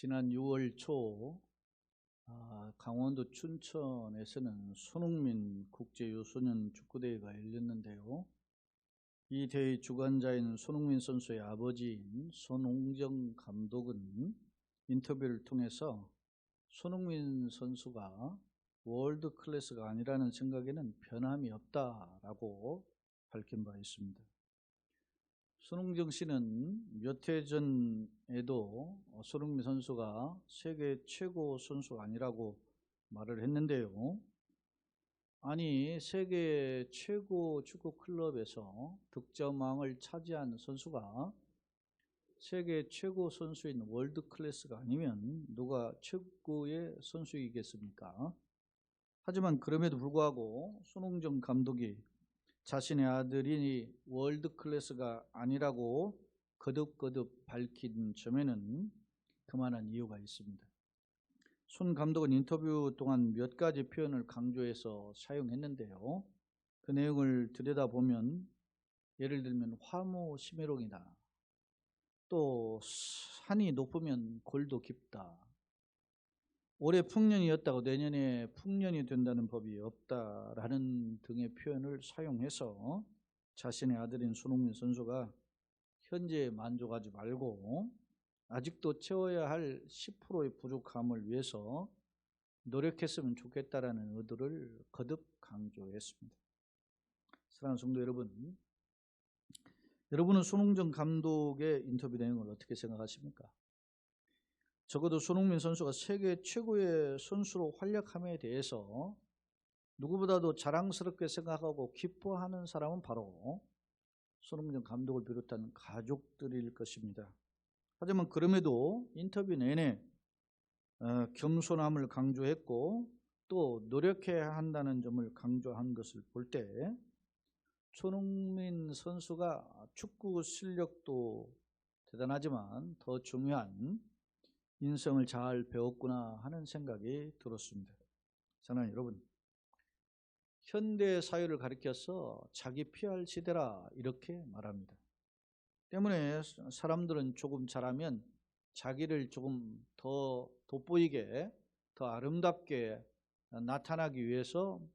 지난 6월 초 강원도 춘천에서는 손흥민 국제유소년 축구대회가 열렸는데요. 이 대회 주관자인 손흥민 선수의 아버지인 손홍정 감독은 인터뷰를 통해서 손흥민 선수가 월드 클래스가 아니라는 생각에는 변함이 없다라고 밝힌 바 있습니다. 손흥정 씨는 몇 해 전에도 손흥민 선수가 세계 최고 선수가 아니라고 말을 했는데요. 아니, 세계 최고 축구 클럽에서 득점왕을 차지한 선수가 세계 최고 선수인 월드 클래스가 아니면 누가 축구의 선수이겠습니까? 하지만 그럼에도 불구하고 손흥정 감독이 자신의 아들이 월드 클래스가 아니라고 거듭거듭 밝힌 점에는 그만한 이유가 있습니다. 손 감독은 인터뷰 동안 몇 가지 표현을 강조해서 사용했는데요. 그 내용을 들여다보면 예를 들면 화무심해롱이다. 또 산이 높으면 골도 깊다. 올해 풍년이었다고 내년에 풍년이 된다는 법이 없다라는 등의 표현을 사용해서 자신의 아들인 손흥민 선수가 현재에 만족하지 말고 아직도 채워야 할 10%의 부족함을 위해서 노력했으면 좋겠다라는 의도를 거듭 강조했습니다. 사랑하는 성도 여러분, 여러분은 손흥정 감독의 인터뷰 내용을 어떻게 생각하십니까? 적어도 손흥민 선수가 세계 최고의 선수로 활약함에 대해서 누구보다도 자랑스럽게 생각하고 기뻐하는 사람은 바로 손흥민 감독을 비롯한 가족들일 것입니다. 하지만 그럼에도 인터뷰 내내 겸손함을 강조했고 또 노력해야 한다는 점을 강조한 것을 볼 때 손흥민 선수가 축구 실력도 대단하지만 더 중요한 인성을 잘 배웠구나 하는 생각이 들었습니다. 사랑하는 여러분, 현대 사회를 가리켜서 자기 PR 시대라 이렇게 말합니다. 때문에 사람들은 조금 잘하면 자기를 조금 더 돋보이게, 더 아름답게 나타나기 위해서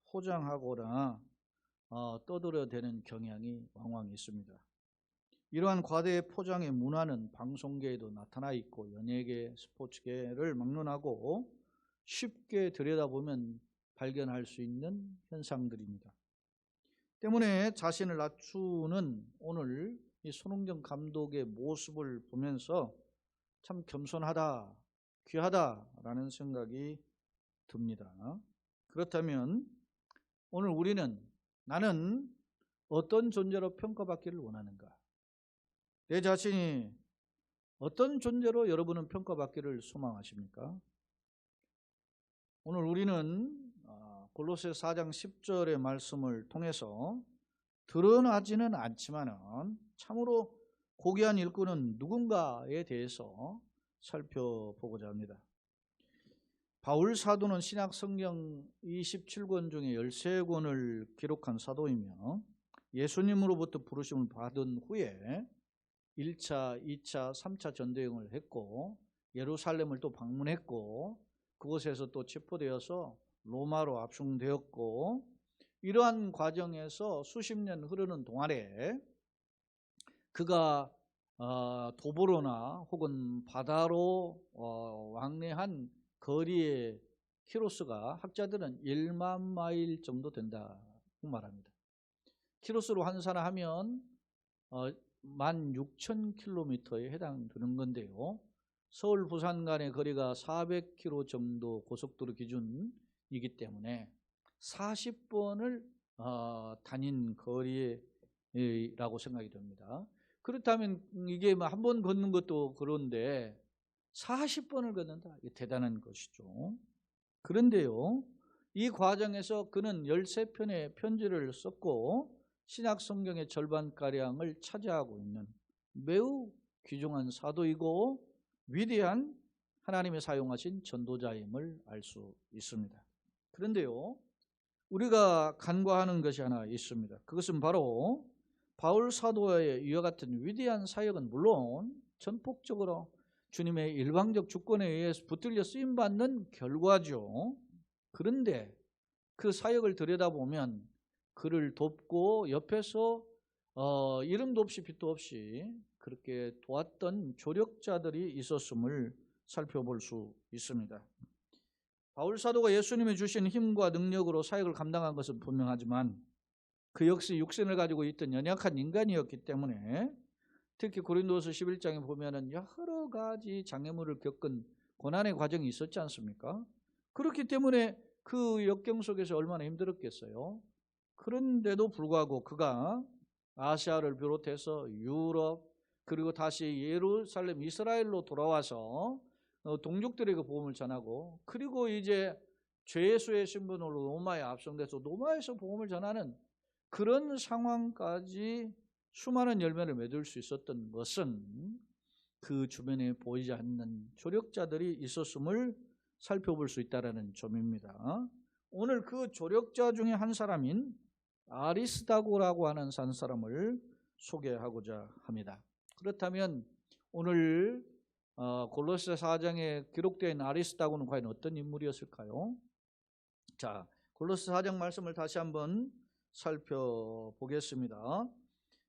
포장하거나 떠들어대는 경향이 왕왕 있습니다. 이러한 과대 포장의 문화는 방송계에도 나타나 있고 연예계, 스포츠계를 막론하고 쉽게 들여다보면 발견할 수 있는 현상들입니다. 때문에 자신을 낮추는 오늘 이 손흥정 감독의 모습을 보면서 참 겸손하다, 귀하다라는 생각이 듭니다. 그렇다면 오늘 나는 어떤 존재로 평가받기를 원하는가? 내 자신이 어떤 존재로 여러분은 평가받기를 소망하십니까? 오늘 우리는 골로새 4장 10절의 말씀을 통해서 드러나지는 않지만은 참으로 고귀한 일꾼은 누군가에 대해서 살펴보고자 합니다. 바울 사도는 신약 성경 27권 중에 13권을 기록한 사도이며 예수님으로부터 부르심을 받은 후에 1차, 2차, 3차 전도여행을 했고 예루살렘을 또 방문했고 그곳에서 또 체포되어서 로마로 압송되었고 이러한 과정에서 수십 년 흐르는 동안에 그가 도보로나 혹은 바다로 왕래한 거리의 키로수가 학자들은 1만 마일 정도 된다고 말합니다. 키로수로 환산하면 16,000km에 해당되는 건데요. 서울 부산 간의 거리가 400km 정도 고속도로 기준이기 때문에 40번을 다닌 거리라고 생각이 됩니다. 그렇다면 이게 한 번 걷는 것도 그런데 40번을 걷는다. 이게 대단한 것이죠. 그런데요, 이 과정에서 그는 13편의 편지를 썼고 신약 성경의 절반가량을 차지하고 있는 매우 귀중한 사도이고 위대한 하나님의 사용하신 전도자임을 알 수 있습니다. 그런데요, 우리가 간과하는 것이 하나 있습니다. 그것은 바로 바울 사도의 이와 같은 위대한 사역은 물론 전폭적으로 주님의 일방적 주권에 의해서 붙들려 쓰임받는 결과죠. 그런데 그 사역을 들여다보면 그를 돕고 옆에서 이름도 없이 빛도 없이 그렇게 도왔던 조력자들이 있었음을 살펴볼 수 있습니다. 바울 사도가 예수님이 주신 힘과 능력으로 사역을 감당한 것은 분명하지만 그 역시 육신을 가지고 있던 연약한 인간이었기 때문에 특히 고린도서 11장에 보면은 여러 가지 장애물을 겪은 고난의 과정이 있었지 않습니까? 그렇기 때문에 그 역경 속에서 얼마나 힘들었겠어요. 그런데도 불구하고 그가 아시아를 비롯해서 유럽 그리고 다시 예루살렘 이스라엘로 돌아와서 동족들에게 복음을 전하고 그리고 이제 죄수의 신분으로 로마에 압송돼서 로마에서 복음을 전하는 그런 상황까지 수많은 열매를 맺을 수 있었던 것은 그 주변에 보이지 않는 조력자들이 있었음을 살펴볼 수 있다는 점입니다. 오늘 그 조력자 중에 한 사람인 아리스다고라고 하는 한 사람을 소개하고자 합니다. 그렇다면 오늘 골로새 4장에 기록되어 있는 아리스다고는 과연 어떤 인물이었을까요? 자, 골로새 4장 말씀을 다시 한번 살펴보겠습니다.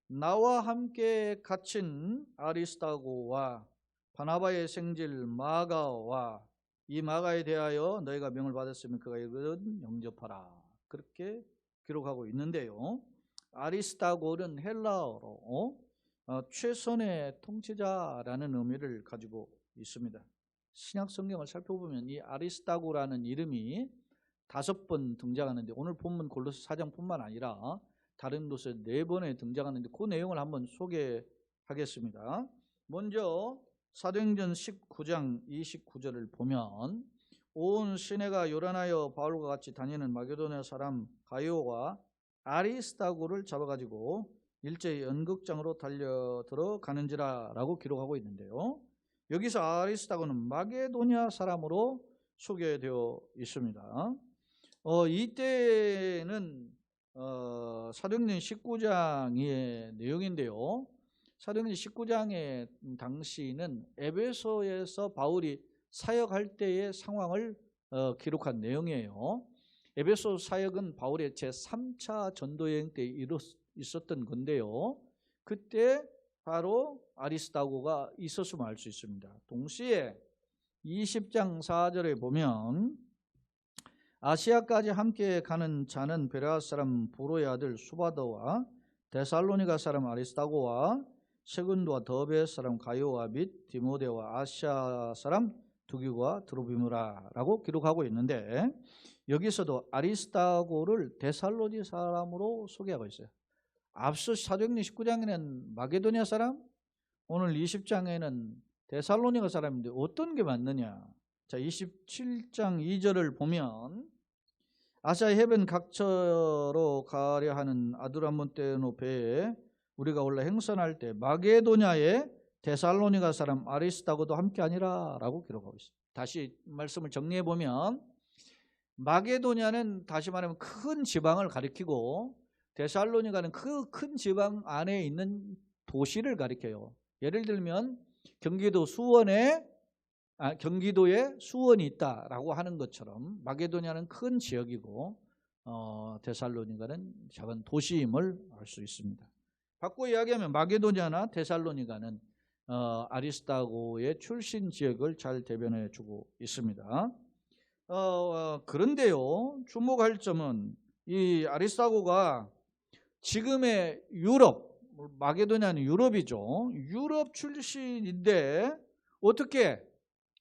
나와 함께 갇힌 아리스다고와 바나바의 생질 마가와 이 마가에 대하여 너희가 명을 받았으면 그가 이르거든 영접하라. 그렇게 기록하고 있는데요. 아리스다고는 헬라어로 최선의 통치자라는 의미를 가지고 있습니다. 신약 성경을 살펴보면 이 아리스다고라는 이름이 5번 등장하는데 오늘 본문 골로새 4장뿐만 아니라 다른 곳에 4번에 등장하는데 그 내용을 한번 소개하겠습니다. 먼저 사도행전 19장 29절을 보면 온 시내가 요란하여 바울과 같이 다니는 마게도냐 사람 가이오와 아리스다고를 잡아가지고 일제히 연극장으로 달려들어 가는지라 라고 기록하고 있는데요. 여기서 아리스다고는 마게도냐 사람으로 소개되어 있습니다. 이때는 사도행전 19장의 내용인데요. 사도행전 19장의 당시는 에베소에서 바울이 사역할 때의 상황을 기록한 내용이에요. 에베소 사역은 바울의 제3차 전도여행 때 있었던 건데요. 그때 바로 아리스다고가 있었음을 알 수 있습니다. 동시에 20장 4절에 보면 아시아까지 함께 가는 자는 베레아 사람 부로의 아들 수바더와 데살로니가 사람 아리스다고와 세군도와 더베 사람 가이오와 및 디모데와 아시아 사람 두기고와 드로비무라 라고 기록하고 있는데 여기서도 아리스다고를 데살로니 사람으로 소개하고 있어요. 앞서 사도행전 19장에는 마게도냐 사람, 오늘 20장에는 데살로니가 사람인데 어떤 게 맞느냐? 자, 27장 2절을 보면 아시아 해변 각처로 가려 하는 아두라몬테노 배에 우리가 올라 행선할 때 마게도냐의 데살로니가 사람 아리스다고도 함께 아니라 라고 기록하고 있습니다. 다시 말씀을 정리해 보면 마게도냐는 다시 말하면 큰 지방을 가리키고 데살로니가는 그 큰 지방 안에 있는 도시를 가리켜요. 예를 들면 경기도에 수원이 있다라고 하는 것처럼 마게도냐는 큰 지역이고 데살로니가는 작은 도시임을 알 수 있습니다. 바꿔 이야기하면 마게도냐나 데살로니가는 아리스다고의 출신 지역을 잘 대변해 주고 있습니다. 그런데요, 주목할 점은 이 아리스다고가 지금의 유럽, 마게도냐는 유럽이죠. 유럽 출신인데 어떻게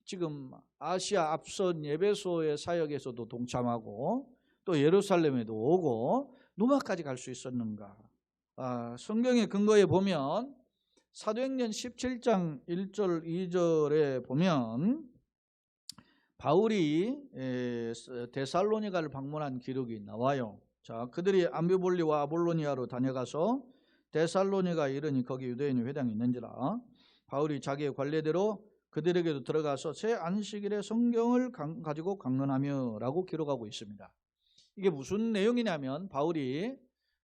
지금 아시아 앞선 에베소의 사역에서도 동참하고 또 예루살렘에도 오고 누가까지 갈 수 있었는가? 성경의 근거에 보면 사도행전 17장 1절 2절에 보면 바울이 데살로니가를 방문한 기록이 나와요. 자, 그들이 암비볼리와 아볼로니아로 다녀가서 데살로니가 이르니 거기 유대인의 회당이 있는지라 바울이 자기의 관례대로 그들에게도 들어가서 새 안식일에 성경을 가지고 강론하며 라고 기록하고 있습니다. 이게 무슨 내용이냐면 바울이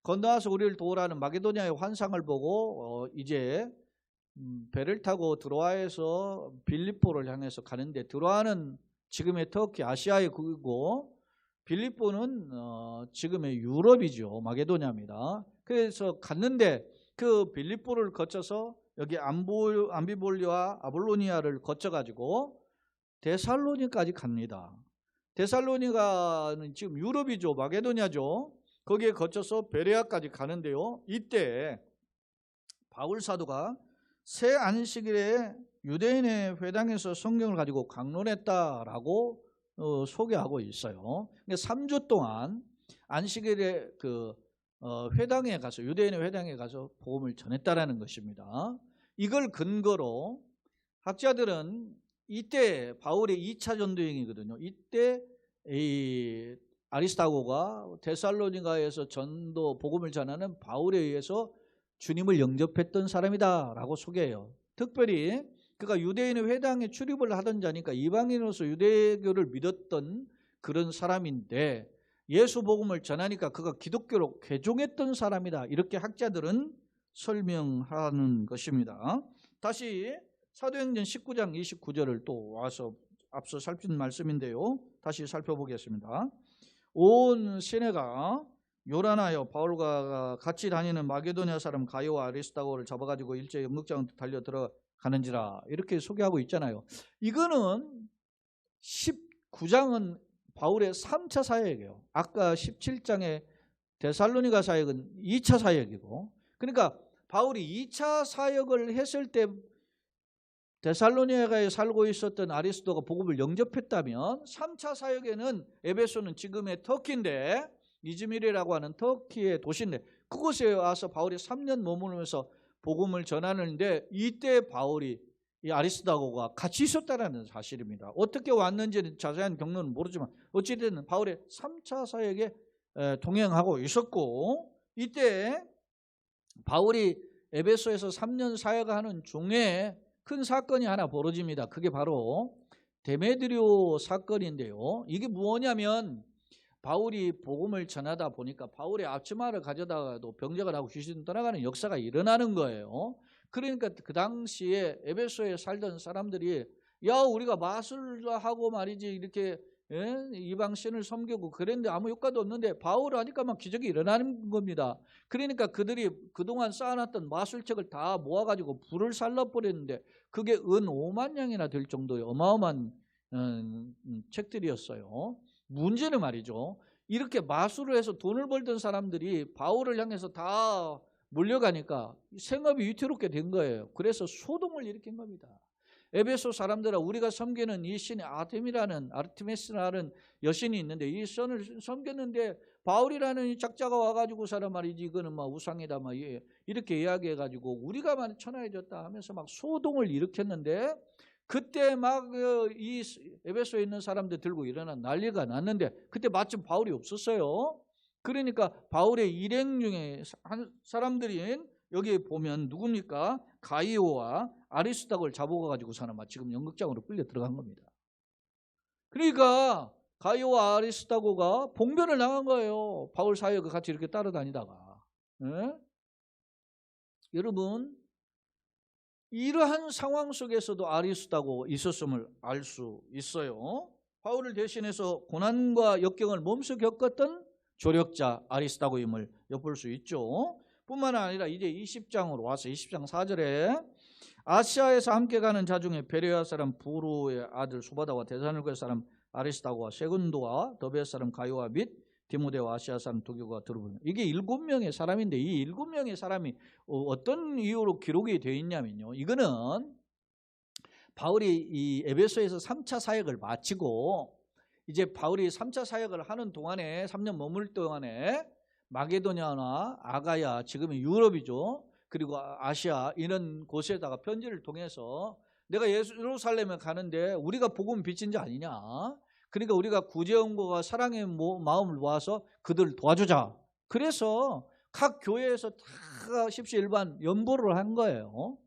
건너와서 우리를 도우라는 마게도냐의 환상을 보고 이제 배를 타고 드로아에서 빌립보를 향해서 가는데, 드로아는 지금의 터키 아시아의 국이고 빌립보는 지금의 유럽이죠. 마게도냐입니다. 그래서 갔는데 그 빌립보를 거쳐서 여기 암비볼리와 아볼로니아를 거쳐가지고 데살로니까지 갑니다. 데살로니가는 지금 유럽이죠. 마게도냐죠. 거기에 거쳐서 베레아까지 가는데요. 이때 바울 사도가 새 안식일에 유대인의 회당에서 성경을 가지고 강론했다라고 소개하고 있어요. 3주 동안 안식일에 회당에 가서, 유대인의 회당에 가서 복음을 전했다라는 것입니다. 이걸 근거로 학자들은 이때 바울의 2차 전도행이거든요. 이때 이 아리스타고가 데살로니가에서 전도 복음을 전하는 바울에 의해서 주님을 영접했던 사람이다라고 소개해요. 특별히 그가 유대인의 회당에 출입을 하던 자니까 이방인으로서 유대교를 믿었던 그런 사람인데, 예수 복음을 전하니까 그가 기독교로 개종했던 사람이다, 이렇게 학자들은 설명하는 것입니다. 다시 사도행전 19장 29절을 또 와서 앞서 살핀 말씀인데요, 다시 살펴보겠습니다. 온 시내가 요란하여 바울과 같이 다니는 마게도냐 사람 가이오와 아리스타고를 잡아가지고 일제히 연극장으로 달려 들어가는지라, 이렇게 소개하고 있잖아요. 이거는 19장은 바울의 3차 사역이에요. 아까 17장의 데살로니가 사역은 2차 사역이고, 그러니까 바울이 2차 사역을 했을 때 데살로니가에 살고 있었던 아리스도가 복음을 영접했다면, 3차 사역에는 에베소는 지금의 터키인데, 이즈밀이라고 하는 터키의 도시인데, 그곳에 와서 바울이 3년 머무르면서 복음을 전하는데, 이때 바울이 이 아리스다고가 같이 있었다는 사실입니다. 어떻게 왔는지는 자세한 경로는 모르지만 어찌됐든 바울의 3차 사역에 동행하고 있었고, 이때 바울이 에베소에서 3년 사역하는 중에 큰 사건이 하나 벌어집니다. 그게 바로 데메드리오 사건인데요. 이게 뭐냐면, 바울이 복음을 전하다 보니까 바울의 앞치마를 가져다가도 병적을 하고 귀신 떠나가는 역사가 일어나는 거예요. 그러니까 그 당시에 에베소에 살던 사람들이, 야, 우리가 마술도 하고 말이지, 이렇게 이방 신을 섬기고 그랬는데 아무 효과도 없는데 바울 하니까 막 기적이 일어나는 겁니다. 그러니까 그들이 그동안 쌓아놨던 마술책을 다 모아가지고 불을 살라버렸는데, 그게 은 5만 냥이나 될 정도의 어마어마한 책들이었어요. 문제는 말이죠, 이렇게 마술을 해서 돈을 벌던 사람들이 바울을 향해서 다 몰려가니까 생업이 위태롭게 된 거예요. 그래서 소동을 일으킨 겁니다. 에베소 사람들아, 우리가 섬기는 이 신이 아르테미스라는 여신이 있는데, 이 신을 섬겼는데 바울이라는 이 작자가 와가지고 사람 말이지, 이거는 막 우상이다, 막 이렇게 이야기해가지고 우리가 만 천하해졌다 하면서 막 소동을 일으켰는데, 그때 막 이 에베소에 있는 사람들 들고 일어난 난리가 났는데, 그때 마침 바울이 없었어요. 그러니까 바울의 일행 중에 한 사람들이 여기 보면 누굽니까? 가이오와 아리스다고를 잡아가지고 사람 지금 연극장으로 끌려 들어간 겁니다. 그러니까 가이오와 아리스다고가 봉변을 당한 거예요. 바울 사역을 같이 이렇게 따라다니다가. 여러분, 이러한 상황 속에서도 아리스다고 있었음을 알 수 있어요. 바울을 대신해서 고난과 역경을 몸소 겪었던 조력자 아리스다고임을 엿볼 수 있죠. 뿐만 아니라 이제 20장으로 와서 20장 4절에 아시아에서 함께 가는 자 중에 베레아 사람 부르의 아들 소바다와 데살로니가 사람 아리스다고와 세군도와 더베 사람 가요와 및 디모데와 아시아 사람 도교가 들어보면, 이게 7명의 사람인데, 이 7명의 사람이 어떤 이유로 기록이 되어 있냐면요, 이거는 바울이 이 에베소에서 3차 사역을 마치고 이제 바울이 3차 사역을 하는 동안에, 3년 머물 동안에 마게도냐나 아가야, 지금의 유럽이죠, 그리고 아시아, 이런 곳에다가 편지를 통해서 내가 예루살렘에 가는데 우리가 복음 비친 자 아니냐, 그러니까 우리가 구제원과 사랑의 마음을 모아서 그들을 도와주자. 그래서 각 교회에서 다 십시일반 연보를 한 거예요.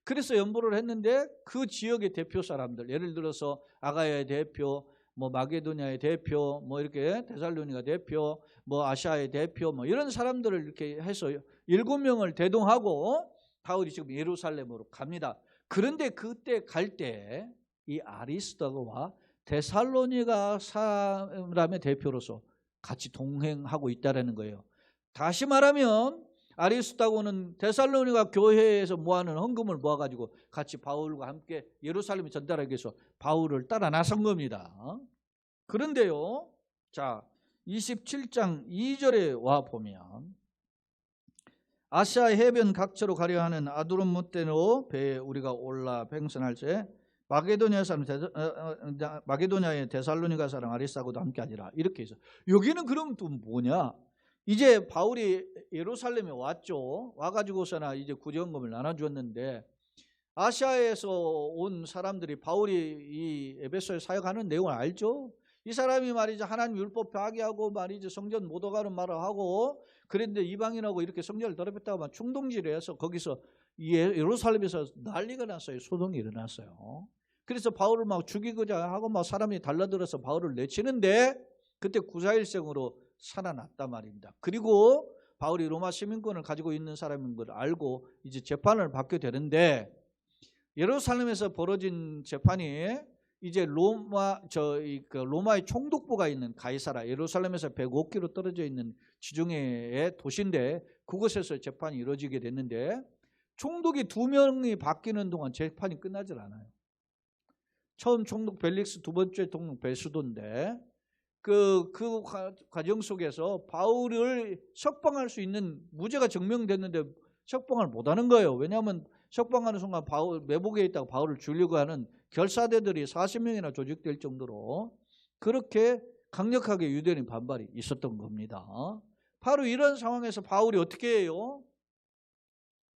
그래서 연보를 했는데 그 지역의 대표 사람들, 예를 들어서 아가야의 대표, 뭐 마게도냐의 대표, 뭐 이렇게 데살로니가 대표, 뭐 아시아의 대표, 뭐 이런 사람들을 이렇게 해서 7명을 대동하고 바울이 지금 예루살렘으로 갑니다. 그런데 그때 갈 때 이 아리스다고와 데살로니가 사람의 대표로서 같이 동행하고 있다는 거예요. 다시 말하면 아리스다고는 데살로니가 교회에서 모아놓은 헌금을 모아가지고 같이 바울과 함께 예루살렘에 전달하기 위해서 바울을 따라 나선 겁니다. 그런데요, 자 27장 2절에 와 보면 아시아 해변 각처로 가려 하는 아두름무떼로 배에 우리가 올라 횡선할 때 마게도냐의 데살로니가 사람 아리스다고도 함께하니라. 이렇게 해서 여기는 그럼 또 뭐냐? 이제 바울이 예루살렘에 왔죠. 와가지고서나 이제 구제헌금을 나눠주었는데 아시아에서 온 사람들이 바울이 이 에베소에 사역하는 내용을 알죠. 이 사람이 말이죠, 하나님 율법 파괴하고 말이죠, 성전 못 오가는 말을 하고, 그런데 이방인하고 이렇게 성전을 더럽혔다고 막 충동질을 해서 거기서 예루살렘에서 난리가 났어요. 소동이 일어났어요. 그래서 바울을 막 죽이고자 하고 막 사람이 달라들어서 바울을 내치는데 그때 구사일생으로 살아났단 말입니다. 그리고 바울이 로마 시민권을 가지고 있는 사람인 걸 알고 이제 재판을 받게 되는데, 예루살렘에서 벌어진 재판이 이제 로마의 총독부가 있는 가이사라, 예루살렘에서 105km 떨어져 있는 지중해의 도시인데 그곳에서 재판이 이루어지게 됐는데, 총독이 2명이 바뀌는 동안 재판이 끝나질 않아요. 처음 총독 벨릭스, 두 번째 총독 베수도인데 그 과정 속에서 바울을 석방할 수 있는 무죄가 증명됐는데 석방을 못하는 거예요. 왜냐하면 석방하는 순간 바울 매복에 있다가 바울을 죽이려고 하는 결사대들이 40명이나 조직될 정도로 그렇게 강력하게 유대인 반발이 있었던 겁니다. 바로 이런 상황에서 바울이 어떻게 해요?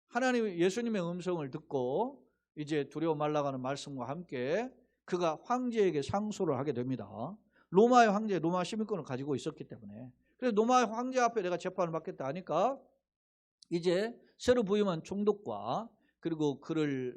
하나님 예수님의 음성을 듣고 이제 두려워 말라가는 말씀과 함께 그가 황제에게 상소를 하게 됩니다. 로마의 황제, 로마 시민권을 가지고 있었기 때문에. 그래서 로마의 황제 앞에 내가 재판을 받겠다 하니까 이제 새로 부임한 총독과 그리고 그를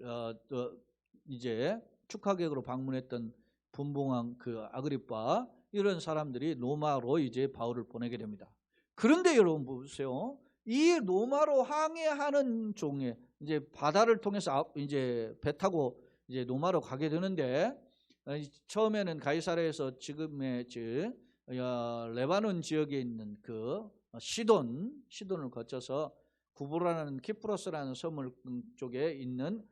이제 축하객으로 방문했던 분봉왕 그 아그리빠, 이런 사람들이 로마로 이제 바울을 보내게 됩니다. 그런데 여러분 보세요. 이 로마로 항해하는 종에 이제 바다를 통해서 이제 배 타고 이제 로마로 가게 되는데, 처음에는 가이사랴에서 지금의 레바논 지역에 있는 그 시돈을 거쳐서 구브라는 키프로스라는 섬을 쪽에 있는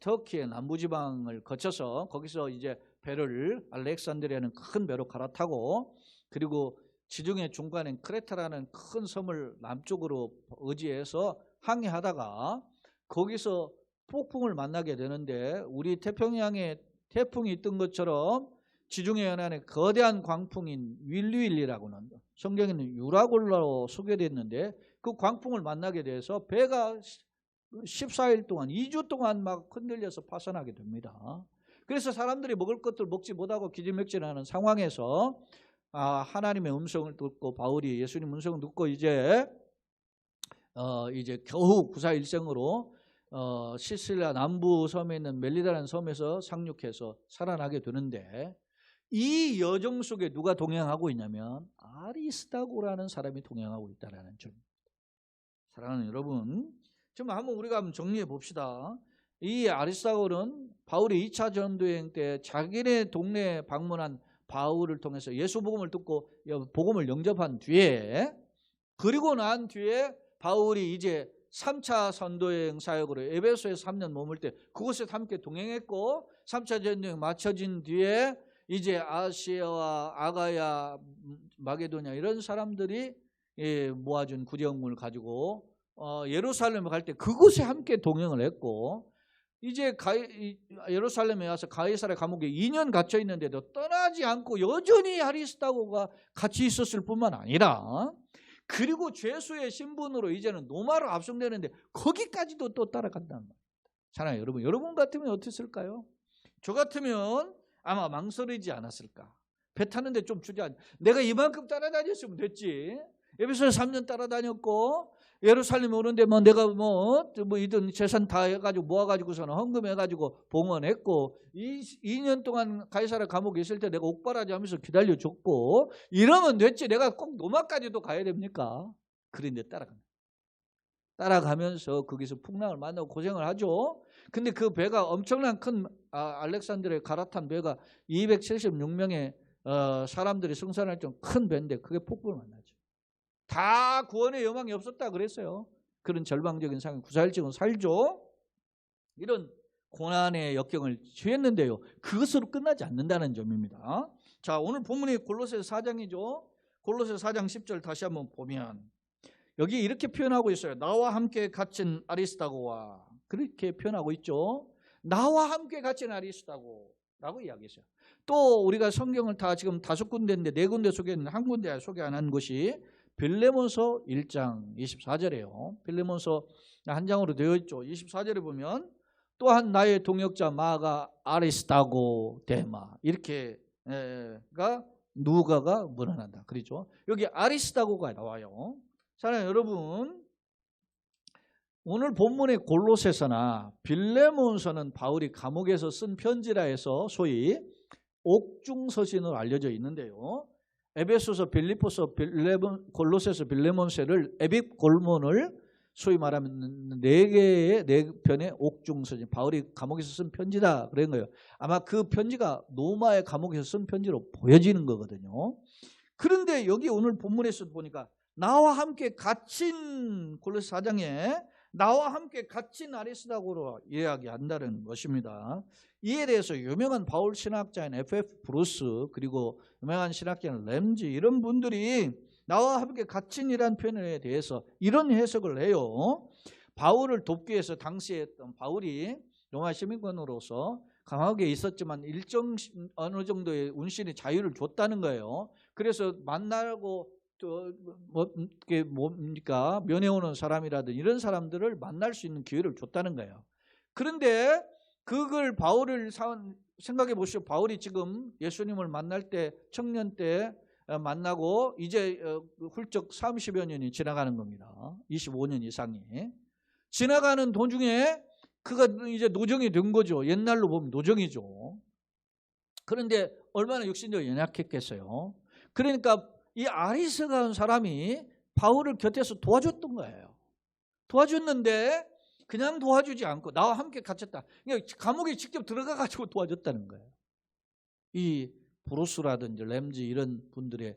터키의 남부지방을 거쳐서 거기서 이제 배를 알렉산드리아는 큰 배로 갈아타고, 그리고 지중해 중간엔 크레타라는 큰 섬을 남쪽으로 의지해서 항해하다가 거기서 폭풍을 만나게 되는데, 우리 태평양에 태풍이 있던 것처럼 지중해 연안에 거대한 광풍인 윌리윌리라고는 성경에는 유라굴라로 소개됐는데, 그 광풍을 만나게 돼서 배가 14일 동안 2주 동안 막 흔들려서 파산하게 됩니다. 그래서 사람들이 먹을 것들 먹지 못하고 기진맥진하는 상황에서 하나님의 음성을 듣고 바울이 예수님 음성을 듣고 이제 겨우 구사일생으로 시실리아 남부 섬에 있는 멜리다라는 섬에서 상륙해서 살아나게 되는데, 이 여정 속에 누가 동행하고 있냐면 아리스다고라는 사람이 동행하고 있다는 점입니다. 사랑하는 여러분, 좀 한번 우리가 한번 정리해 봅시다. 이 아리스다고는 바울이 2차 전도여행 때 자기네 동네에 방문한 바울을 통해서 예수 복음을 듣고 복음을 영접한 뒤에, 그리고 난 뒤에 바울이 이제 3차 선도여행 사역으로 에베소에서 3년 머물 때 그곳에 함께 동행했고, 3차 전도여행 마쳐진 뒤에 이제 아시아와 아가야, 마게도냐 이런 사람들이 모아준 구제헌금을 가지고 예루살렘에 갈 때 그곳에 함께 동행을 했고, 이제 예루살렘에 와서 가이사랴 감옥에 2년 갇혀 있는데도 떠나지 않고 여전히 아리스다고가 같이 있었을 뿐만 아니라, 그리고 죄수의 신분으로 이제는 로마로 압송되는데 거기까지도 또 따라간다는 말입니다. 사랑해요 여러분, 여러분 같으면 어땠을까요? 저 같으면 아마 망설이지 않았을까? 배 타는데 좀 주저앉아, 내가 이만큼 따라다녔으면 됐지. 에베소에 3년 따라다녔고 예루살렘에 오는데 뭐 내가 이든 재산 다 해가지고 모아가지고서는 헌금해가지고 봉헌했고, 2년 동안 가이사랴 감옥에 있을 때 내가 옥바라지 하면서 기다려줬고 이러면 됐지. 내가 꼭 로마까지도 가야 됩니까? 그런데 따라간다. 따라가면서 거기서 풍랑을 만나고 고생을 하죠. 근데 그 배가 엄청난 큰 알렉산드리아에 갈아탄 배가 276명의 사람들이 승선할 정도 큰 배인데 그게 폭풍을 만나죠. 다 구원의 여망이 없었다 그랬어요. 그런 절망적인 상황 941층은 살죠. 이런 고난의 역경을 취했는데요. 그것으로 끝나지 않는다는 점입니다. 자, 오늘 본문이 골로새서 4장이죠. 골로새서 4장 10절 다시 한번 보면 여기 이렇게 표현하고 있어요. 나와 함께 갇힌 아리스다고와 그렇게 표현하고 있죠. 나와 함께 갇힌 아리스다고라고 이야기했어요. 또 우리가 성경을 다 지금 5군데인데 4군데 소개했는데 한 군데 소개 안 한 것이 빌레몬서 1장 24절이에요. 빌레몬서 한 장으로 되어 있죠. 24절에 보면 또한 나의 동역자 마가 아리스다고 데마 이렇게가 누가가 문안한다. 그렇죠? 여기 아리스다고가 나와요. 사랑하는 여러분, 오늘 본문의 골로새서나 빌레몬서는 바울이 감옥에서 쓴 편지라 해서 소위 옥중서신으로 알려져 있는데요. 에베소서, 빌립보서, 골로새서, 빌레몬서를 에빕골몬을 소위 말하면 4편의 옥중서신, 바울이 감옥에서 쓴 편지다 그런 거예요. 아마 그 편지가 로마의 감옥에서 쓴 편지로 보여지는 거거든요. 그런데 여기 오늘 본문에서 보니까 나와 함께 갇힌 골로새 4장에 나와 함께 갇힌 아리스다고로 이야기한다는 것입니다. 이에 대해서 유명한 바울 신학자인 F.F. 브루스 그리고 유명한 신학자인 램지 이런 분들이 나와 함께 갇힌이라는 표현에 대해서 이런 해석을 해요. 바울을 돕기 위해서 당시에 했던 바울이 로마 시민권으로서 감옥에 있었지만 일정 어느 정도의 운신의 자유를 줬다는 거예요. 그래서 만나고 또 뭡니까 면회 오는 사람이라든 이런 사람들을 만날 수 있는 기회를 줬다는 거예요. 그런데 그걸 바울을 생각해 보시오. 바울이 지금 예수님을 만날 때 청년 때 만나고 이제 훌쩍 30여 년이 지나가는 겁니다. 25년 이상이 지나가는 도중에 그가 이제 노정이 된 거죠. 옛날로 보면 노정이죠. 그런데 얼마나 육신적으로 연약했겠어요. 그러니까 이 아리스가 한 사람이 바울을 곁에서 도와줬던 거예요. 도와줬는데 그냥 도와주지 않고 나와 함께 갇혔다. 그러니까 감옥에 직접 들어가 가지고 도와줬다는 거예요. 이 브루스라든지 램지 이런 분들의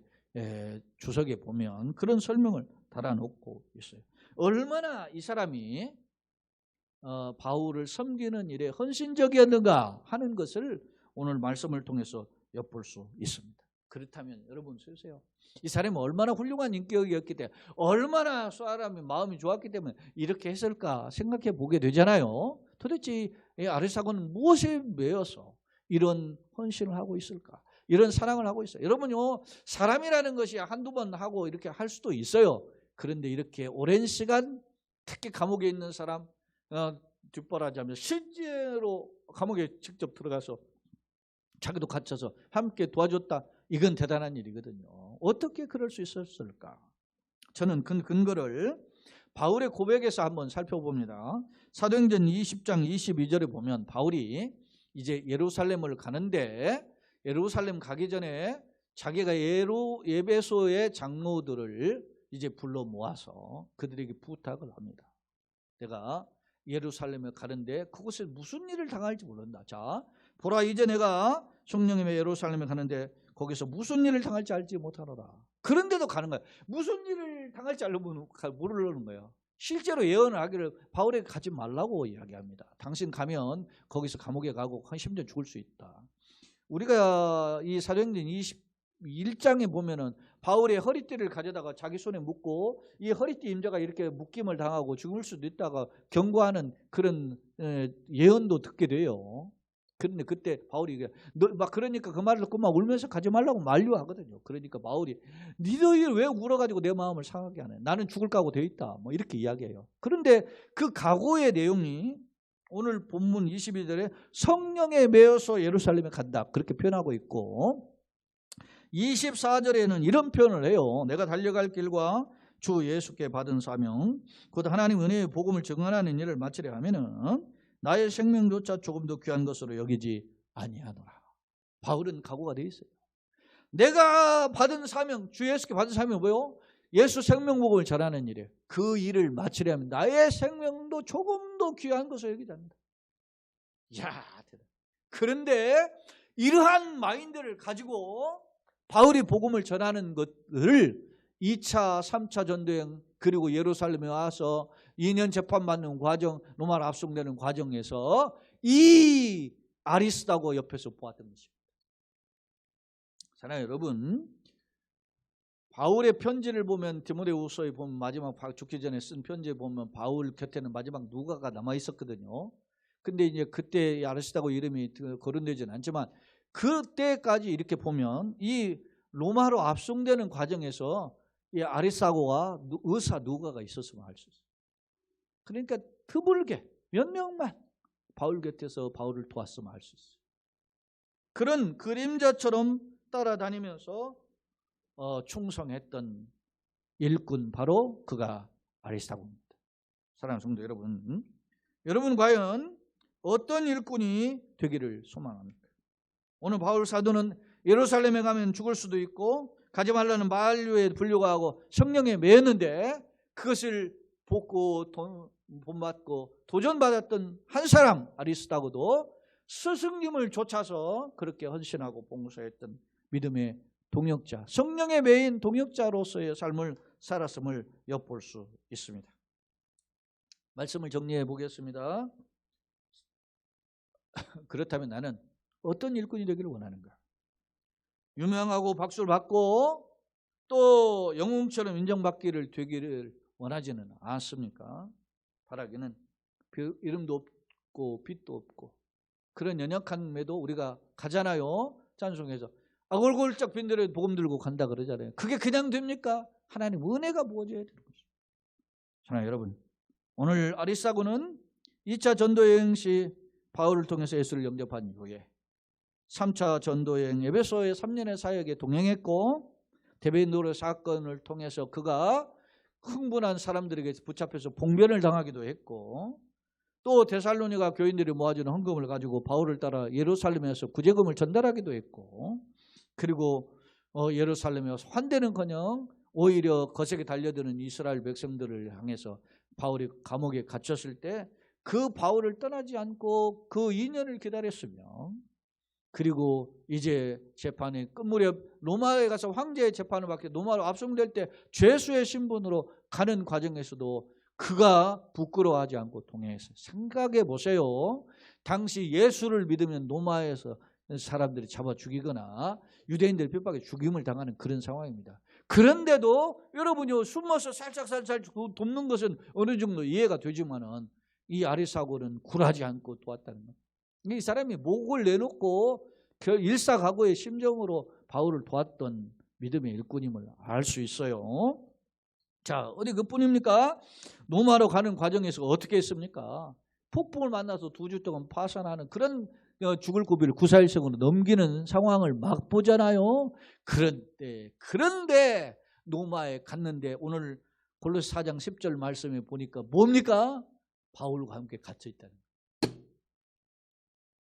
주석에 보면 그런 설명을 달아놓고 있어요. 얼마나 이 사람이 바울을 섬기는 일에 헌신적이었는가 하는 것을 오늘 말씀을 통해서 엿볼 수 있습니다. 그렇다면 여러분 쓰세요. 이 사람이 얼마나 훌륭한 인격이었기 때문에 얼마나 사람의 마음이 좋았기 때문에 이렇게 했을까 생각해 보게 되잖아요. 도대체 이 아리스다고는 무엇에 매여서 이런 헌신을 하고 있을까? 이런 사랑을 하고 있어요. 여러분요, 사람이라는 것이 한두 번 하고 이렇게 할 수도 있어요. 그런데 이렇게 오랜 시간 특히 감옥에 있는 사람 뒷바라지하며 실제로 감옥에 직접 들어가서 자기도 갇혀서 함께 도와줬다. 이건 대단한 일이거든요. 어떻게 그럴 수 있었을까? 저는 그 근거를 바울의 고백에서 한번 살펴봅니다. 사도행전 20장 22절에 보면 바울이 이제 예루살렘을 가는데 예루살렘 가기 전에 자기가 에베소의 장로들을 이제 불러 모아서 그들에게 부탁을 합니다. 내가 예루살렘에 가는데 그곳에 무슨 일을 당할지 모른다. 자, 보라 이제 내가 성령님의 예루살렘에 가는데 거기서 무슨 일을 당할지 알지 못하노라. 그런데도 가는 거야. 무슨 일을 당할지 모르는 거예요. 실제로 예언을 하기를 바울에게 가지 말라고 이야기합니다. 당신 가면 거기서 감옥에 가고 심지어 죽을 수 있다. 우리가 이 사도행전 21장에 보면은 바울의 허리띠를 가져다가 자기 손에 묶고 이 허리띠 임자가 이렇게 묶임을 당하고 죽을 수도 있다가 경고하는 그런 예언도 듣게 돼요. 그런데 그때 바울이 막 그러니까 그 말을 듣고 막 울면서 가지 말라고 만류하거든요. 그러니까 바울이 니들 왜 울어가지고 내 마음을 상하게 하네. 나는 죽을 각오 되어 있다. 뭐 이렇게 이야기해요. 그런데 그 각오의 내용이 오늘 본문 22절에 성령에 매여서 예루살렘에 간다. 그렇게 표현하고 있고 24절에는 이런 표현을 해요. 내가 달려갈 길과 주 예수께 받은 사명 곧 하나님 은혜의 복음을 증언하는 일을 마치려 하면은 나의 생명조차 조금 더 귀한 것으로 여기지 아니하노라. 바울은 각오가 되어 있어요. 내가 받은 사명, 주 예수께 받은 사명이 뭐요? 예수 생명복음을 전하는 일이에요. 그 일을 마치려면 나의 생명도 조금 더 귀한 것을 여기지 않는다. 이야, 그런데 이러한 마인드를 가지고 바울이 복음을 전하는 것을 2차, 3차 전도행 그리고 예루살렘에 와서 2년 재판받는 과정, 로마로 압송되는 과정에서 이 아리스다고 옆에서 보았던 것입니다. 사랑하는 여러분, 바울의 편지를 보면 디모데후서에 보면 마지막 죽기 전에 쓴 편지에 보면 바울 곁에는 마지막 누가가 남아 있었거든요. 근데 이제 그때 아리스다고 이름이 거론되지는 않지만 그때까지 이렇게 보면 이 로마로 압송되는 과정에서 이 아리스다고와 의사 누가가 있었으면 할 수 있어요. 그러니까 드물게 몇 명만 바울 곁에서 바울을 도왔으면 할 수 있어요. 그런 그림자처럼 따라다니면서 충성했던 일꾼 바로 그가 아리스다고입니다. 사랑하는 성도 여러분, 여러분 과연 어떤 일꾼이 되기를 소망합니까? 오늘 바울 사도는 예루살렘에 가면 죽을 수도 있고 가지 말라는 만류에 불려가고 성령에 매였는데 그것을 복고 본받고 도전받았던 한 사람 아리스다고도 스승님을 쫓아서 그렇게 헌신하고 봉사했던 믿음의 동역자, 성령에 매인 동역자로서의 삶을 살았음을 엿볼 수 있습니다. 말씀을 정리해 보겠습니다. 그렇다면 나는 어떤 일꾼이 되기를 원하는가? 유명하고 박수를 받고 또 영웅처럼 인정받기를 되기를 원하지는 않습니까? 바라기는 이름도 없고 빛도 없고 그런 연약함에도 우리가 가잖아요. 찬송에서 아골골짝 빈들에 복음 들고 간다 그러잖아요. 그게 그냥 됩니까? 하나님 은혜가 부어져야 되는 것입니다. 사랑하는 여러분, 오늘 아리스다고는 2차 전도여행 시 바울을 통해서 예수를 영접한 이후에 3차 전도여행 에베소의 3년의 사역에 동행했고 대베드로 사건을 통해서 그가 흥분한 사람들에게 붙잡혀서 봉변을 당하기도 했고 또 데살로니가 교인들이 모아주는 헌금을 가지고 바울을 따라 예루살렘에서 구제금을 전달하기도 했고 그리고 예루살렘에 와서 환대는커녕 오히려 거세게 달려드는 이스라엘 백성들을 향해서 바울이 감옥에 갇혔을 때 그 바울을 떠나지 않고 그 2년을 기다렸으며 그리고 이제 재판이 끝무렵 로마에 가서 황제의 재판을 받게 로마로 압송될 때 죄수의 신분으로 가는 과정에서도 그가 부끄러워하지 않고 동행했어요. 생각해 보세요. 당시 예수를 믿으면 로마에서 사람들이 잡아 죽이거나 유대인들 핍박에 죽임을 당하는 그런 상황입니다. 그런데도 여러분이 숨어서 살짝 돕는 것은 어느 정도 이해가 되지만은 이 아리스다고는 굴하지 않고 도왔다는 것. 이 사람이 목을 내놓고 일사각오의 심정으로 바울을 도왔던 믿음의 일꾼임을 알 수 있어요. 자, 어디 그뿐입니까? 로마로 가는 과정에서 어떻게 했습니까? 폭풍을 만나서 2주 동안 파산하는 그런 죽을 고비를 구사일생으로 넘기는 상황을 맛보잖아요. 그런데 로마에 갔는데 오늘 골로새 4장 10절 말씀에 보니까 뭡니까? 바울과 함께 갇혀 있다는 거예요.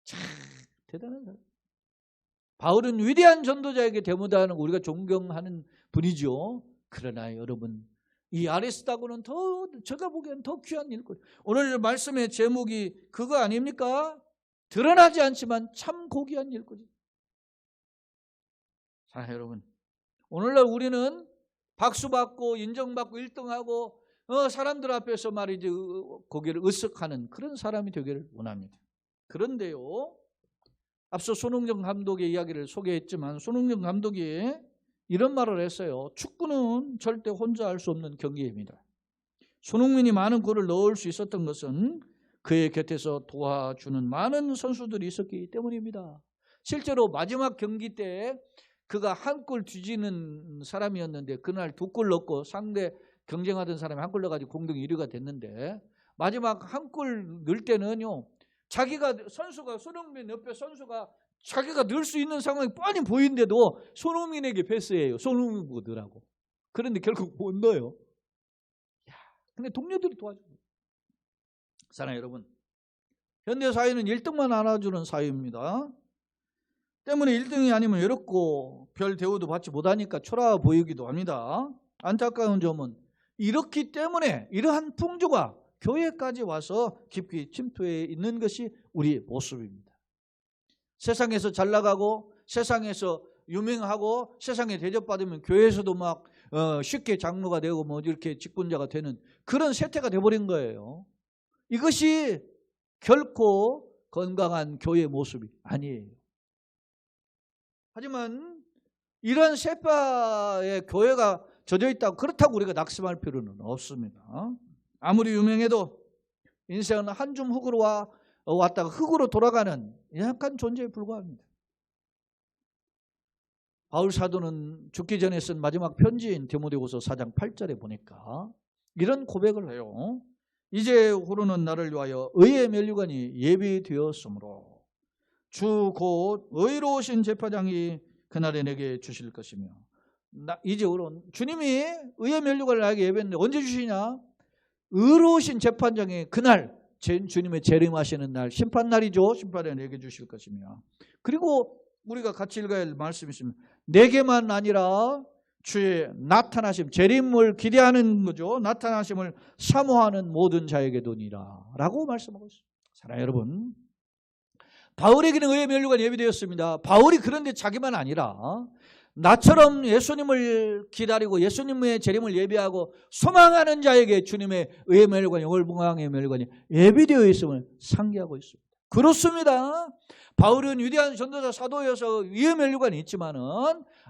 참 대단한 사람. 바울은 위대한 전도자에게 대모다하는 우리가 존경하는 분이죠. 그러나 여러분 이 아리스다고는 제가 보기에는 더 귀한 일꾼. 오늘 말씀의 제목이 그거 아닙니까? 드러나지 않지만 참 고귀한 일꾼이. 자, 여러분 오늘날 우리는 박수받고 인정받고 1등하고 사람들 앞에서 말이지 고개를 으쓱하는 그런 사람이 되기를 원합니다. 그런데요, 앞서 손흥정 감독의 이야기를 소개했지만 손흥정 감독이 이런 말을 했어요. 축구는 절대 혼자 할 수 없는 경기입니다. 손흥민이 많은 골을 넣을 수 있었던 것은 그의 곁에서 도와주는 많은 선수들이 있었기 때문입니다. 실제로 마지막 경기 때 그가 한 골 뒤지는 사람이었는데 그날 2골 넣고 상대 경쟁하던 사람이 한 골 넣어가지고 공동 1위가 됐는데 마지막 한 골 넣을 때는요, 자기가 선수가 손흥민 옆에 선수가 자기가 넣을 수 있는 상황이 뻔히 보이는데도 손흥민에게 패스해요. 손흥민 보고 넣으라고. 그런데 결국 못 넣어요. 근데 동료들이 도와줍니다. 사랑하는 여러분, 현대 사회는 1등만 알아주는 사회입니다. 때문에 1등이 아니면 외롭고 별 대우도 받지 못하니까 초라해 보이기도 합니다. 안타까운 점은 이렇기 때문에 이러한 풍조가 교회까지 와서 깊이 침투해 있는 것이 우리의 모습입니다. 세상에서 잘 나가고 세상에서 유명하고 세상에 대접받으면 교회에서도 막 쉽게 장로가 되고 뭐 이렇게 직분자가 되는 그런 세태가 돼버린 거예요. 이것이 결코 건강한 교회의 모습이 아니에요. 하지만 이런 세파의 교회가 젖어 있다고 그렇다고 우리가 낙심할 필요는 없습니다. 아무리 유명해도 인생은 한 줌 흙으로 왔다가 흙으로 돌아가는 약한 존재에 불과합니다. 바울 사도는 죽기 전에 쓴 마지막 편지인 디모데후서 4장 8절에 보니까 이런 고백을 해요. 이제 후로는 나를 위하여 의의 면류관이 예비되었으므로 주 곧 의로우신 제사장이 그날에 내게 주실 것이며, 이제 후로는 주님이 의의 면류관을 나에게 예비했는데 언제 주시냐? 의로우신 재판장이 그날 주님의 재림하시는 날, 심판날이죠. 심판에 내게 주실 것이며, 그리고 우리가 같이 읽어야 할 말씀이 있습니다. 내게만 아니라 주의 나타나심, 재림을 기대하는 거죠. 나타나심을 사모하는 모든 자에게도니라 라고 말씀하고 있습니다. 사랑하는 여러분, 바울에게는 의의 면류관이 예비되었습니다. 바울이 그런데 자기만 아니라 나처럼 예수님을 기다리고 예수님의 재림을 예비하고 소망하는 자에게 주님의 의의 면류관, 영원의 면류관이 예비되어 있음을 상기하고 있습니다. 그렇습니다. 바울은 위대한 전도자 사도여서 의의 면류관이 있지만은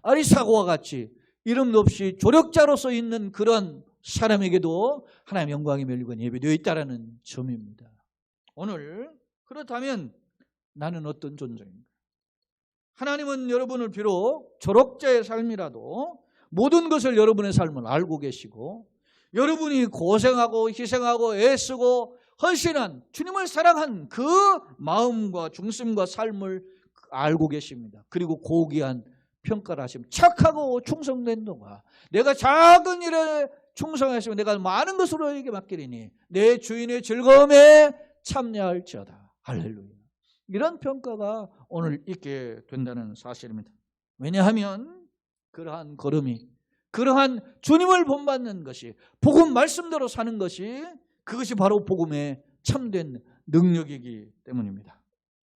아리스타고와 같이 이름도 없이 조력자로서 있는 그런 사람에게도 하나님의 영광의 면류관이 예비되어 있다는 점입니다. 오늘 그렇다면 나는 어떤 존재인가? 하나님은 여러분을 비록 조력자의 삶이라도 모든 것을 여러분의 삶을 알고 계시고 여러분이 고생하고 희생하고 애쓰고 헌신한 주님을 사랑한 그 마음과 중심과 삶을 알고 계십니다. 그리고 고귀한 평가를 하시면 착하고 충성된 동안 내가 작은 일에 충성했으면 내가 많은 것으로 너에게 맡기리니 내 주인의 즐거움에 참여할지어다. 할렐루야. 이런 평가가 오늘 있게 된다는 사실입니다. 왜냐하면 그러한 걸음이, 그러한 주님을 본받는 것이, 복음 말씀대로 사는 것이, 그것이 바로 복음의 참된 능력이기 때문입니다.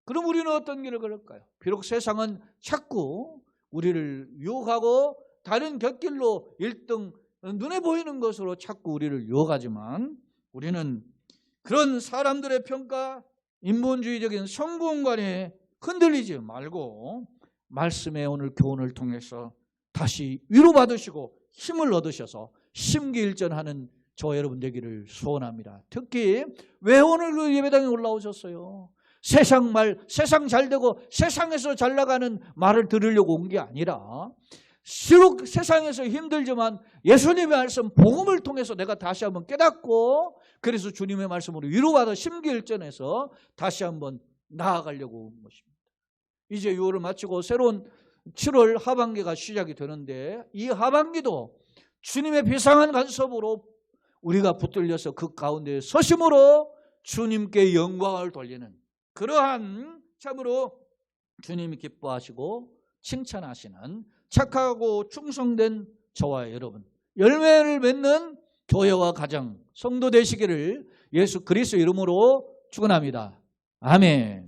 그럼 우리는 어떤 길을 걸을까요? 비록 세상은 자꾸 우리를 유혹하고 다른 곁길로 1등 눈에 보이는 것으로 자꾸 우리를 유혹하지만 우리는 그런 사람들의 평가, 인본주의적인 성공관에 흔들리지 말고 말씀의 오늘 교훈을 통해서 다시 위로받으시고 힘을 얻으셔서 심기일전하는 저와 여러분 되기를 소원합니다. 특히 왜 오늘 그 예배당에 올라오셨어요? 세상 말, 세상 잘 되고 세상에서 잘 나가는 말을 들으려고 온 게 아니라 비록 세상에서 힘들지만 예수님의 말씀, 복음을 통해서 내가 다시 한번 깨닫고 그래서 주님의 말씀으로 위로받아 심기일전해서 다시 한번 나아가려고 온 것입니다. 이제 6월을 마치고 새로운 7월 하반기가 시작이 되는데 이 하반기도 주님의 비상한 간섭으로 우리가 붙들려서 그 가운데 서심으로 주님께 영광을 돌리는 그러한 참으로 주님이 기뻐하시고 칭찬하시는 착하고 충성된 저와 여러분, 열매를 맺는 교회와 가정, 성도 되시기를 예수 그리스도 이름으로 축원합니다. 아멘.